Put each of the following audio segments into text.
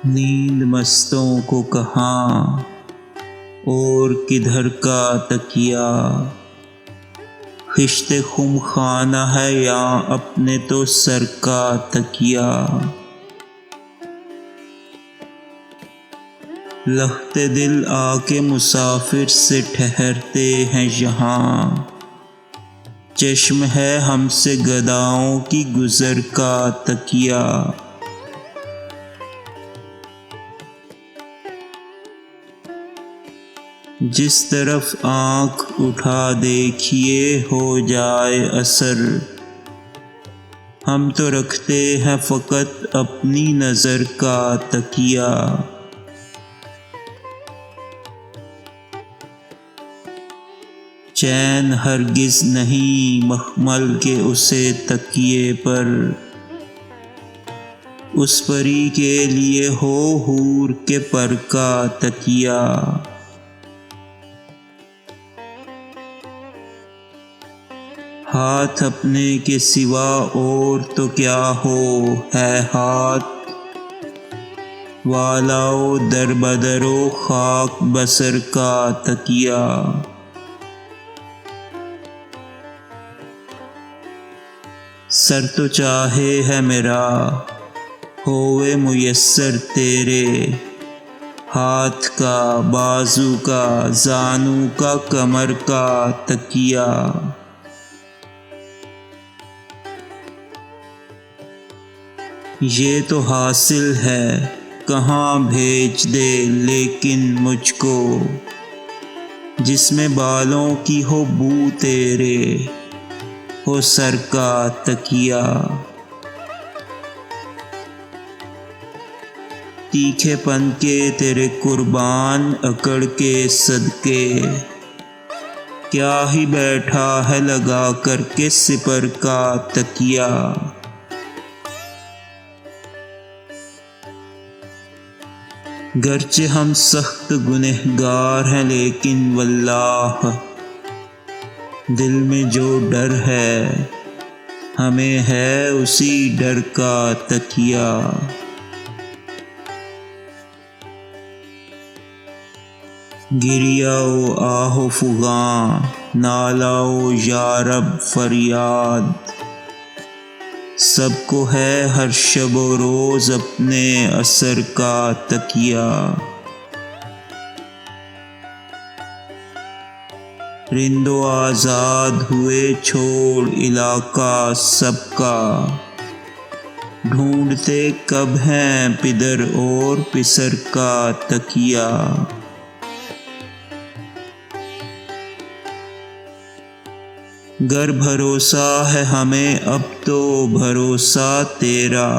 نیند مستوں کو کہاں اور کدھر کا تکیہ، خشت خم خانہ ہے یا اپنے تو سر کا تکیہ۔ لخت دل آ کے مسافر سے ٹھہرتے ہیں یہاں، چشم ہے ہم سے گداؤں کی گزر کا تکیہ۔ جس طرف آنکھ اٹھا دیکھیے ہو جائے اثر، ہم تو رکھتے ہیں فقط اپنی نظر کا تکیہ۔ چین ہرگز نہیں مخمل کے اسے تکیے پر، اس پری کے لیے ہو حور کے پر کا تکیہ۔ ہاتھ اپنے کے سوا اور تو کیا ہو ہے ہاتھ، والاؤ در بدر و خاک بسر کا تکیہ۔ سر تو چاہے ہے میرا ہوئے میسر تیرے، ہاتھ کا بازو کا زانو کا کمر کا تکیہ۔ یہ تو حاصل ہے کہاں بھیج دے لیکن مجھ کو، جس میں بالوں کی ہو بو تیرے ہو سر کا تکیہ۔ تیکھے پن کے تیرے قربان اکڑ کے صدقے، کیا ہی بیٹھا ہے لگا کر کے سپر کا تکیہ۔ گرچہ ہم سخت گنہگار ہیں لیکن واللہ دل میں جو ڈر ہے ہمیں ہے اسی ڈر کا تکیہ۔ گریہ و آہ و فغاں نالہ و یا رب فریاد، سب کو ہے ہر شب و روز اپنے اثر کا تکیہ۔ رند و آزاد ہوئے چھوڑ علاقہ سب کا، ڈھونڈتے کب ہیں پدر اور پسر کا تکیہ۔ گر بھروسہ ہے ہمیں اب تو بھروسہ تیرا،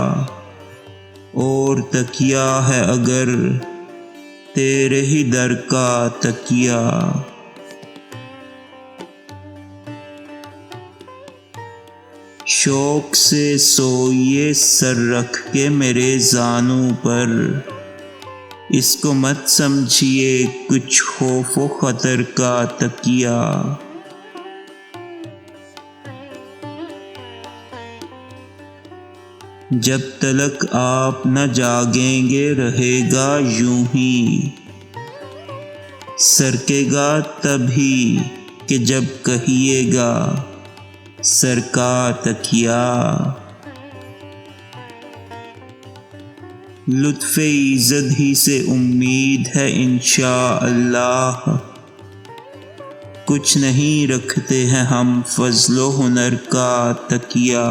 اور تکیہ ہے اگر تیرے ہی در کا تکیہ۔ شوق سے سوئیے سر رکھ کے میرے زانوں پر، اس کو مت سمجھیے کچھ خوف و خطر کا تکیہ۔ جب تلک آپ نہ جاگیں گے رہے گا یوں ہی، سرکے گا تب ہی کہ جب کہیے گا سر کا تکیہ۔ لطف ایزد ہی سے امید ہے انشاءاللہ، کچھ نہیں رکھتے ہیں ہم فضل و ہنر کا تکیہ۔